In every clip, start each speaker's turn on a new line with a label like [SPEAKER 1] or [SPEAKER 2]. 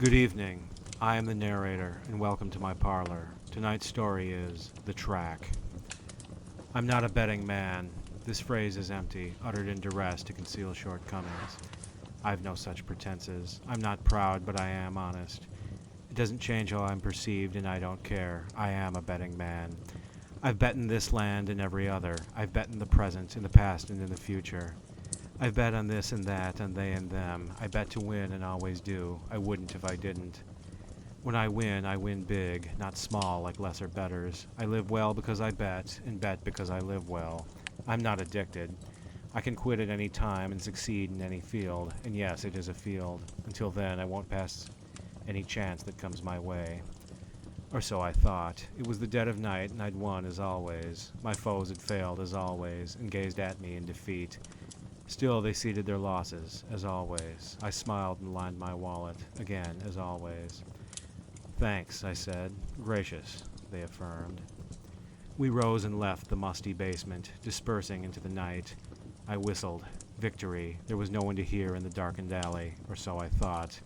[SPEAKER 1] Good evening. I am the narrator, and welcome to my parlor. Tonight's story is The Track. I'm not a betting man. This phrase is empty, uttered in duress to conceal shortcomings. I've no such pretenses. I'm not proud, but I am honest. It doesn't change how I'm perceived, and I don't care. I am a betting man. I've bet in this land and every other. I've bet in the present, in the past, and in the future. I've bet on this and that, on they and them. I bet to win and always do. I wouldn't if I didn't. When I win big, not small like lesser bettors. I live well because I bet, and bet because I live well. I'm not addicted. I can quit at any time and succeed in any field, and yes, it is a field. Until then, I won't pass any chance that comes my way. Or so I thought. It was the dead of night, and I'd won as always. My foes had failed as always, and gazed at me in defeat. Still, they ceded their losses, as always. I smiled and lined my wallet, again, as always. Thanks, I said. Gracious, they affirmed. We rose and left the musty basement, dispersing into the night. I whistled. Victory. There was no one to hear in the darkened alley, or so I thought.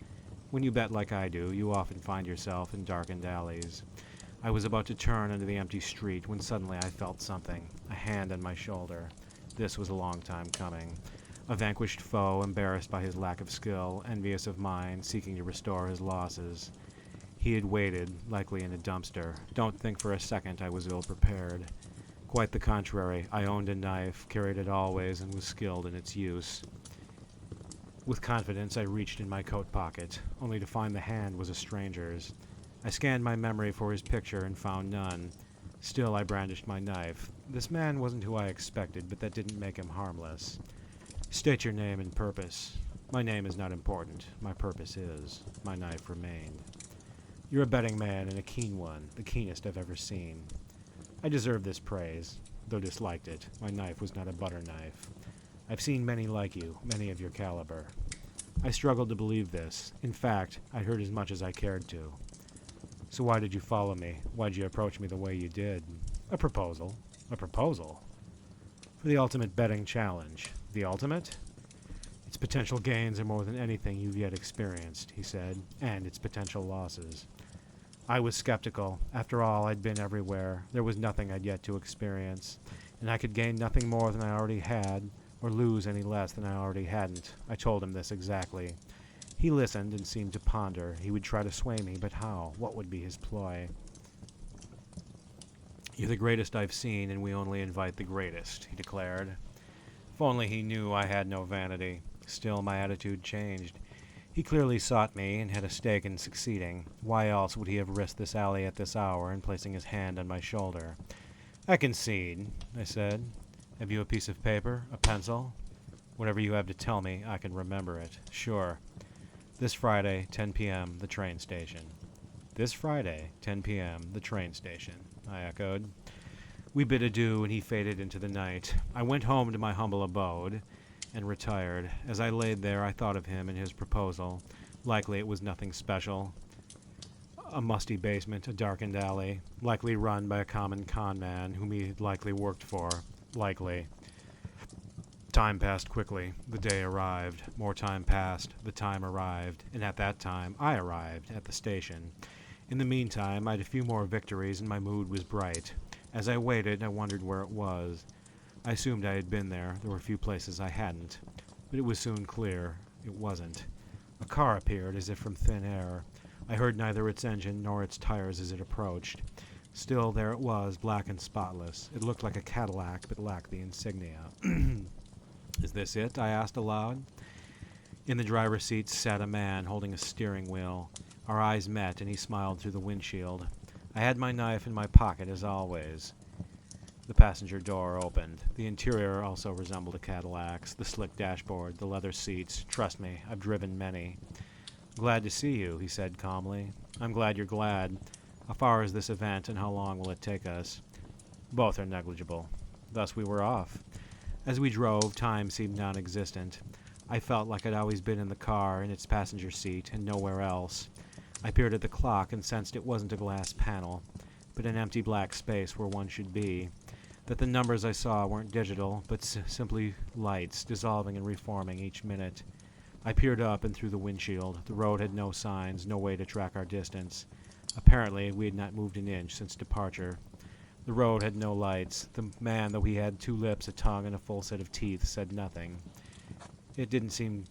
[SPEAKER 1] When you bet like I do, you often find yourself in darkened alleys. I was about to turn into the empty street when suddenly I felt something, a hand on my shoulder. This was a long time coming. A vanquished foe, embarrassed by his lack of skill, envious of mine, seeking to restore his losses. He had waited, likely in a dumpster. Don't think for a second I was ill-prepared. Quite the contrary. I owned a knife, carried it always, and was skilled in its use. With confidence, I reached in my coat pocket, only to find the hand was a stranger's. I scanned my memory for his picture and found none. Still, I brandished my knife. This man wasn't who I expected, but that didn't make him harmless. State your name and purpose. My name is not important. My purpose is. My knife remained. You're a betting man and a keen one, the keenest I've ever seen. I deserve this praise, though disliked it. My knife was not a butter knife. I've seen many like you, many of your caliber. I struggled to believe this. In fact, I heard as much as I cared to. So why did you follow me? Why'd you approach me the way you did? A proposal. A proposal? For the ultimate betting challenge. The ultimate? Its potential gains are more than anything you've yet experienced, he said, and its potential losses. I was skeptical. After all, I'd been everywhere. There was nothing I'd yet to experience, and I could gain nothing more than I already had, or lose any less than I already hadn't. I told him this exactly. He listened and seemed to ponder. He would try to sway me, but how? What would be his ploy? You're the greatest I've seen, and we only invite the greatest, he declared. If only he knew I had no vanity. Still, my attitude changed. He clearly sought me and had a stake in succeeding. Why else would he have risked this alley at this hour and placing his hand on my shoulder? I concede, I said. Have you a piece of paper? A pencil? Whatever you have to tell me, I can remember it. Sure. This Friday, 10 p.m., the train station. This Friday, 10 p.m., the train station, I echoed. We bid adieu, and he faded into the night. I went home to my humble abode and retired. As I laid there, I thought of him and his proposal. Likely it was nothing special. A musty basement, a darkened alley, likely run by a common con man whom he had likely worked for. Likely. Time passed quickly. The day arrived. More time passed. The time arrived. And at that time, I arrived at the station. In the meantime, I had a few more victories, and my mood was bright. As I waited, I wondered where it was. I assumed I had been there. There were a few places I hadn't. But it was soon clear. It wasn't. A car appeared as if from thin air. I heard neither its engine nor its tires as it approached. Still, there it was, black and spotless. It looked like a Cadillac, but lacked the insignia. Is this it? I asked aloud. In the driver's seat sat a man holding a steering wheel. Our eyes met, and he smiled through the windshield. I had my knife in my pocket, as always. The passenger door opened. The interior also resembled a Cadillac's. The slick dashboard, the leather seats. Trust me, I've driven many. Glad to see you, he said calmly. I'm glad you're glad. How far is this event, and how long will it take us? Both are negligible. Thus we were off. As we drove, time seemed non-existent. I felt like I'd always been in the car, in its passenger seat, and nowhere else. I peered at the clock and sensed it wasn't a glass panel, but an empty black space where one should be. That the numbers I saw weren't digital, but simply lights, dissolving and reforming each minute. I peered up and through the windshield. The road had no signs, no way to track our distance. Apparently, we had not moved an inch since departure. The road had no lights. The man, though he had 2 lips, a tongue, and a full set of teeth, said nothing. It didn't seem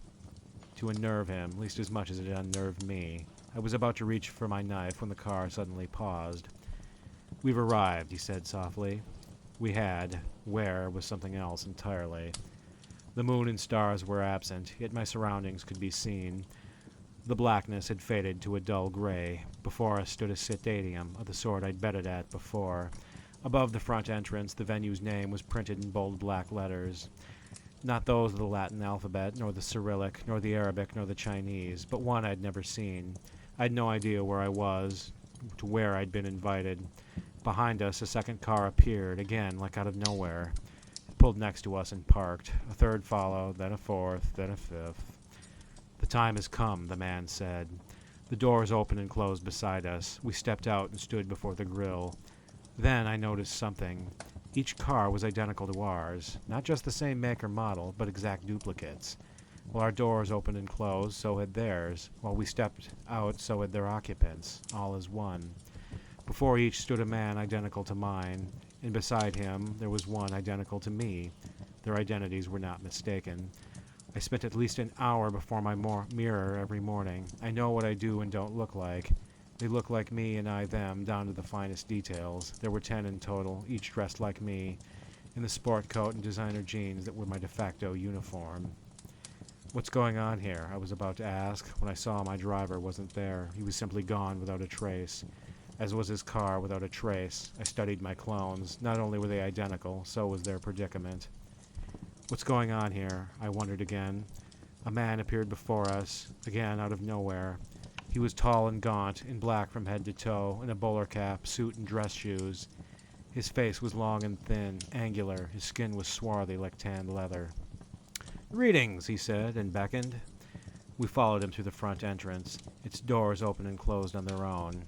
[SPEAKER 1] to unnerve him, at least as much as it unnerved me. I was about to reach for my knife when the car suddenly paused. "We've arrived," he said softly. We had. Where was something else entirely. The moon and stars were absent, yet my surroundings could be seen. The blackness had faded to a dull gray. Before us stood a stadium, of the sort I'd betted at before. Above the front entrance, the venue's name was printed in bold black letters. Not those of the Latin alphabet, nor the Cyrillic, nor the Arabic, nor the Chinese, but one I'd never seen. I'd no idea where I was, to where I'd been invited. Behind us, a second car appeared, again, like out of nowhere. It pulled next to us and parked. A third followed, then a fourth, then a fifth. "The time has come," the man said. The doors opened and closed beside us. We stepped out and stood before the grill. Then I noticed something. Each car was identical to ours. Not just the same make or model, but exact duplicates. While our doors opened and closed, so had theirs. While we stepped out, so had their occupants. All as one. Before each stood a man identical to mine, and beside him there was one identical to me. Their identities were not mistaken. I spent at least an hour before my mirror every morning. I know what I do and don't look like. They look like me and I them, down to the finest details. There were 10 in total, each dressed like me, in the sport coat and designer jeans that were my de facto uniform. "What's going on here?" I was about to ask, when I saw my driver wasn't there. He was simply gone without a trace. As was his car without a trace. I studied my clones. Not only were they identical, so was their predicament. "What's going on here?" I wondered again. A man appeared before us, again out of nowhere. He was tall and gaunt, in black from head to toe, in a bowler cap, suit, and dress shoes. His face was long and thin, angular. His skin was swarthy like tanned leather. "Greetings," he said, and beckoned. We followed him through the front entrance. Its doors opened and closed on their own.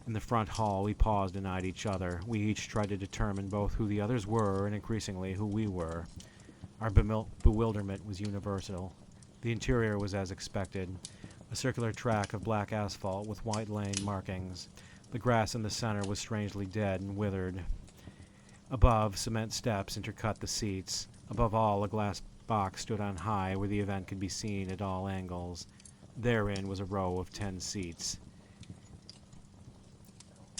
[SPEAKER 1] In the front hall, we paused and eyed each other. We each tried to determine both who the others were and, increasingly, who we were. Our bewilderment was universal. The interior was as expected. A circular track of black asphalt with white lane markings. The grass in the center was strangely dead and withered. Above, cement steps intercut the seats. Above all, a glass box stood on high where the event could be seen at all angles. Therein was a row of 10 seats.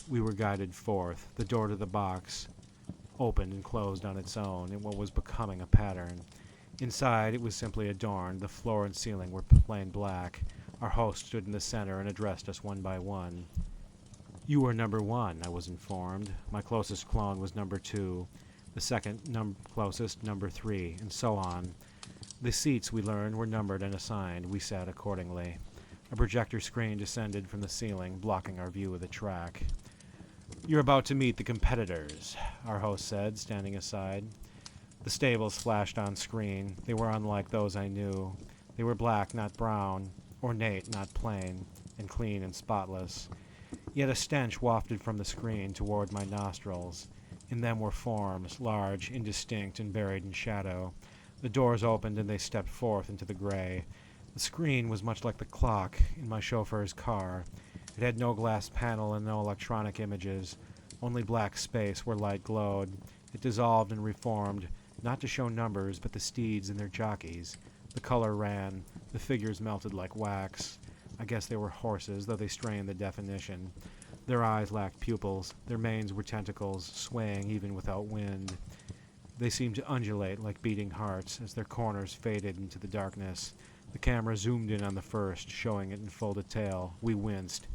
[SPEAKER 1] We were guided forth. The door to the box opened and closed on its own in what was becoming a pattern. Inside, it was simply adorned. The floor and ceiling were plain black. Our host stood in the center and addressed us one by one. "You are number 1, I was informed. My closest clone was number 2. The second closest, number 3, and so on. The seats, we learned, were numbered and assigned. We sat accordingly. A projector screen descended from the ceiling, blocking our view of the track. "You're about to meet the competitors," our host said, standing aside. The stables flashed on screen. They were unlike those I knew. They were black, not brown, ornate, not plain, and clean and spotless. Yet a stench wafted from the screen toward my nostrils. In them were forms, large, indistinct, and buried in shadow. The doors opened and they stepped forth into the gray. The screen was much like the clock in my chauffeur's car. It had no glass panel and no electronic images, only black space where light glowed. It dissolved and reformed, not to show numbers, but the steeds and their jockeys. The color ran. The figures melted like wax. I guess they were horses, though they strained the definition. Their eyes lacked pupils. Their manes were tentacles, swaying even without wind. They seemed to undulate like beating hearts as their corners faded into the darkness. The camera zoomed in on the first, showing it in full detail. We winced.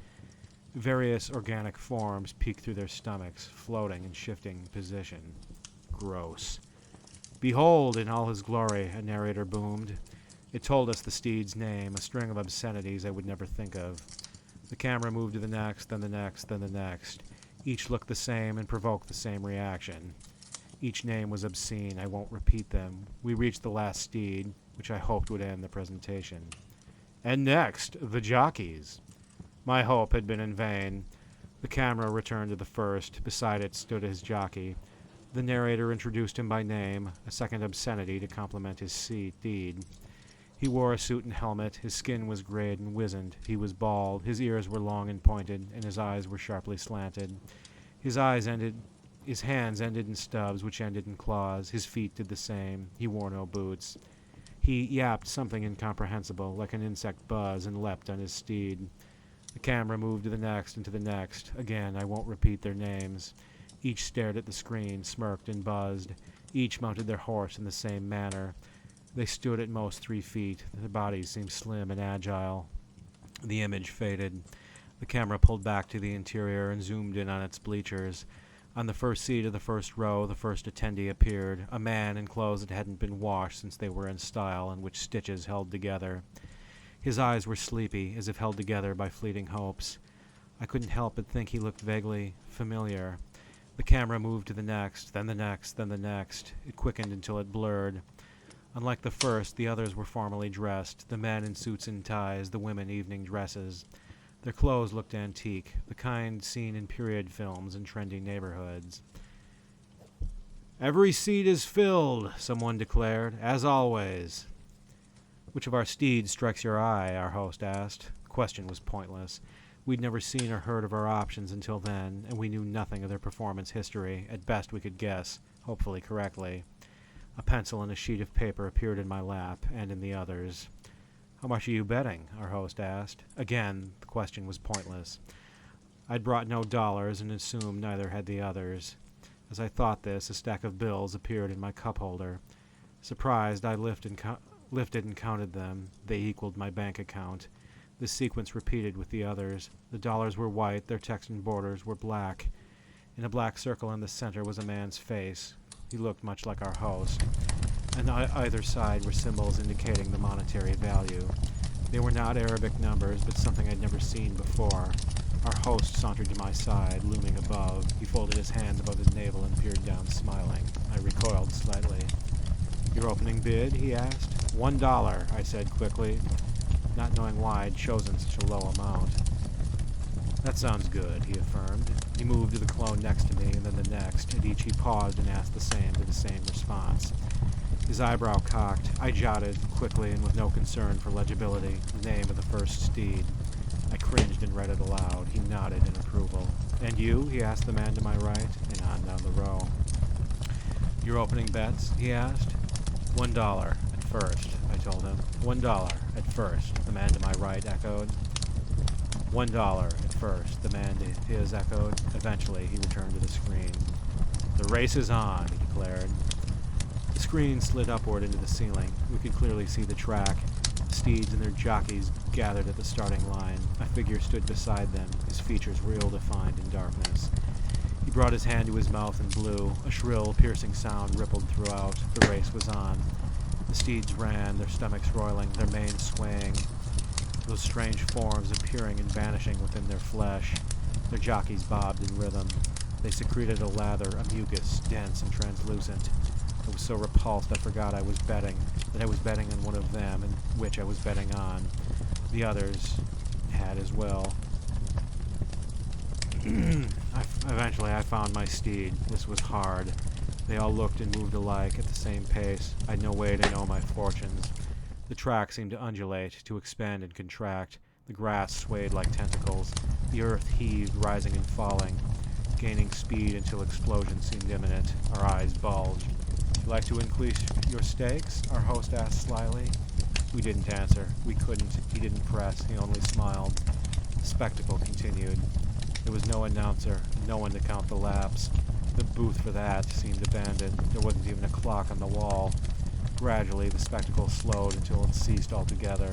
[SPEAKER 1] Various organic forms peeked through their stomachs, floating and shifting position. Gross. "Behold, in all his glory," a narrator boomed. It told us the steed's name, a string of obscenities I would never think of. The camera moved to the next, then the next, then the next. Each looked the same and provoked the same reaction. Each name was obscene. I won't repeat them. We reached the last steed, which I hoped would end the presentation. "And next, the jockeys." My hope had been in vain. The camera returned to the first. Beside it stood his jockey. The narrator introduced him by name, a second obscenity to complement his steed. He wore a suit and helmet, his skin was grayed and wizened, he was bald, his ears were long and pointed, and his eyes were sharply slanted. His hands ended in stubs, which ended in claws, his feet did the same, he wore no boots. He yapped something incomprehensible, like an insect buzz, and leapt on his steed. The camera moved to the next and to the next. Again, I won't repeat their names. Each stared at the screen, smirked and buzzed. Each mounted their horse in the same manner. They stood at most 3 feet. Their bodies seemed slim and agile. The image faded. The camera pulled back to the interior and zoomed in on its bleachers. On the first seat of the first row, the first attendee appeared, a man in clothes that hadn't been washed since they were in style and which stitches held together. His eyes were sleepy, as if held together by fleeting hopes. I couldn't help but think he looked vaguely familiar. The camera moved to the next, then the next, then the next. It quickened until it blurred. Unlike the first, the others were formally dressed, the men in suits and ties, the women evening dresses. Their clothes looked antique, the kind seen in period films in trendy neighborhoods. "Every seat is filled," someone declared, "as always." "Which of our steeds strikes your eye?" our host asked. The question was pointless. We'd never seen or heard of our options until then, and we knew nothing of their performance history. At best we could guess, hopefully correctly. A pencil and a sheet of paper appeared in my lap, and in the others. "How much are you betting?" our host asked. Again, the question was pointless. I'd brought no dollars and assumed neither had the others. As I thought this, a stack of bills appeared in my cup holder. Surprised, I lifted and counted them. They equaled my bank account. This sequence repeated with the others. The dollars were white, their Texan borders were black. In a black circle in the center was a man's face. He looked much like our host. On either side were symbols indicating the monetary value. They were not Arabic numbers, but something I'd never seen before. Our host sauntered to my side, looming above. He folded his hands above his navel and peered down, smiling. I recoiled slightly. "Your opening bid?" he asked. $1, I said quickly, not knowing why I'd chosen such a low amount. "That sounds good," he affirmed. He moved to the clone next to me, and then the next. At each he paused and asked the same with the same response. His eyebrow cocked. I jotted, quickly and with no concern for legibility, the name of the first steed. I cringed and read it aloud. He nodded in approval. "And you?" he asked the man to my right, and on down the row. "Your opening bets?" he asked. $1 at first, I told him. $1 at first, the man to my right echoed. $1 at first, the man to his echoed. Eventually, he returned to the screen. "The race is on," he declared. The screen slid upward into the ceiling. We could clearly see the track. The steeds and their jockeys gathered at the starting line. A figure stood beside them. His features were ill-defined in darkness. He brought his hand to his mouth and blew. A shrill, piercing sound rippled throughout. The race was on. The steeds ran, their stomachs roiling, their manes swaying, those strange forms appearing and vanishing within their flesh. Their jockeys bobbed in rhythm. They secreted a lather, a mucus, dense and translucent. I was so repulsed I forgot I was betting, that I was betting on one of them, and which I was betting on. The others had as well. Eventually I found my steed. This was hard. They all looked and moved alike, at the same pace. I'd no way to know my fortunes. The track seemed to undulate, to expand and contract. The grass swayed like tentacles. The earth heaved, rising and falling, gaining speed until explosion seemed imminent. Our eyes bulged. "Would you like to increase your stakes?" our host asked slyly. We didn't answer. We couldn't. He didn't press. He only smiled. The spectacle continued. There was no announcer, no one to count the laps. The booth for that seemed abandoned. There wasn't even a clock on the wall. Gradually, the spectacle slowed until it ceased altogether.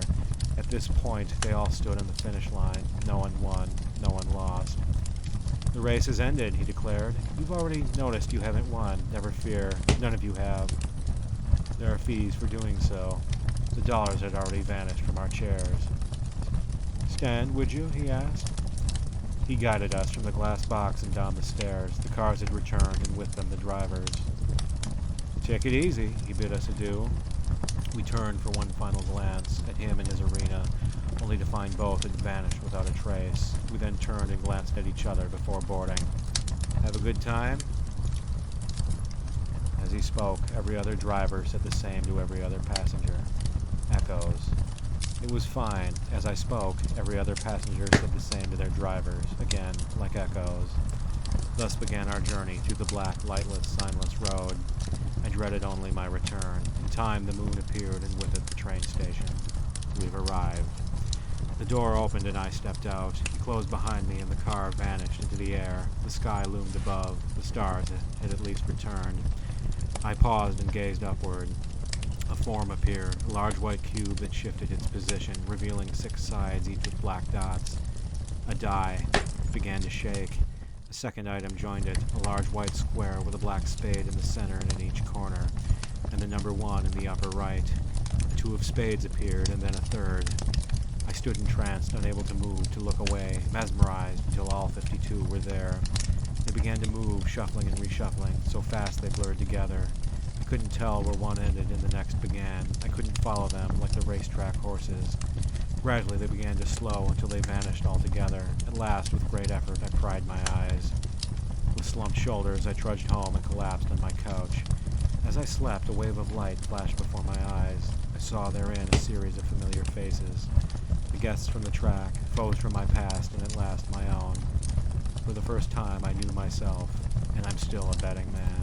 [SPEAKER 1] At this point, they all stood on the finish line. No one won. No one lost. "The race has ended," he declared. "You've already noticed you haven't won. Never fear. None of you have. There are fees for doing so." The dollars had already vanished from our chairs. "Stand, would you?" he asked. He guided us from the glass box and down the stairs. The cars had returned, and with them the drivers. "Take it easy," he bid us adieu. We turned for one final glance at him and his arena, only to find both had vanished without a trace. We then turned and glanced at each other before boarding. "Have a good time?" As he spoke, every other driver said the same to every other passenger. echoes. It was fine. As I spoke, every other passenger said the same to their drivers, again, like echoes. Thus began our journey through the black, lightless, signless road. I dreaded only my return. In time, the moon appeared, and with it the train station. We've arrived. The door opened and I stepped out. It closed behind me and the car vanished into the air. The sky loomed above. The stars had at least returned. I paused and gazed upward. A form appeared, a large white cube that shifted its position, revealing 6 sides, each with black dots. A die. It began to shake. A second item joined it, a large white square with a black spade in the center and in each corner, and the number 1 in the upper right. A 2 of spades appeared, and then a third. I stood entranced, unable to move, to look away, mesmerized, until all 52 were there. They began to move, shuffling and reshuffling, so fast they blurred together. I couldn't tell where one ended and the next began. I couldn't follow them like the racetrack horses. Gradually they began to slow until they vanished altogether. At last, with great effort, I pried my eyes. With slumped shoulders, I trudged home and collapsed on my couch. As I slept, a wave of light flashed before my eyes. I saw therein a series of familiar faces. The guests from the track, foes from my past, and at last my own. For the first time I knew myself, and I'm still a betting man.